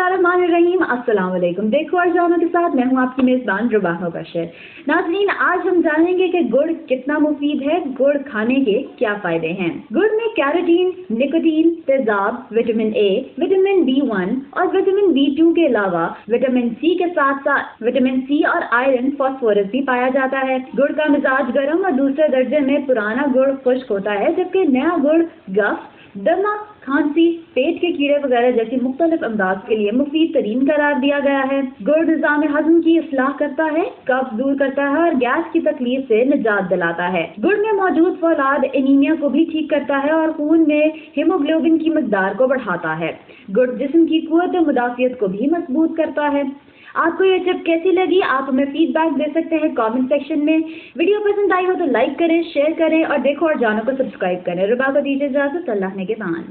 बिस्मिल्लाहिर्रहमानिर्रहीम। अस्सलाम वालेकुम। देखो और जानो के साथ मैं हूँ आपकी मेज़बान रुबाह बशर। नाज़रीन, आज हम जानेंगे कि गुड़ कितना मुफीद है, गुड़ खाने के क्या फायदे हैं। गुड़ में कैरोटीन, निकोटीन, तेजाब, विटामिन ए, विटामिन B1 और विटामिन B2 के अलावा विटामिन सी के साथ साथ विटामिन सी और आयरन, फास्फोरस भी पाया जाता है। गुड़ का मिजाज गर्म और दूसरे दर्जे में पुराना गुड़ खुश्क होता है, जबकि नया गुड़ गफ, दमा, खांसी, पेट के कीड़े वगैरह जैसी मुख्तलिफ अमराज के लिए मुफीद तरीन करार दिया गया है। गुड़ निज़ाम हज़म की इस्लाह करता है, कब्ज दूर करता है और गैस की तकलीफ से निजात दिलाता है। गुड़ में मौजूद फौलाद एनीमिया को भी ठीक करता है और खून में हीमोग्लोबिन की मकदार को बढ़ाता है। गुड़ जिस्म की कुव्वत मुदाफ़ियत को भी मजबूत करता है। आपको ये टिप कैसी लगी? आप हमें फीडबैक दे सकते हैं कमेंट सेक्शन में। वीडियो पसंद आई हो तो लाइक करें, शेयर करें और देखो और जानो को सब्सक्राइब करें। रुबा को दीजिए इजाज़त। अल्लाह ने के बान।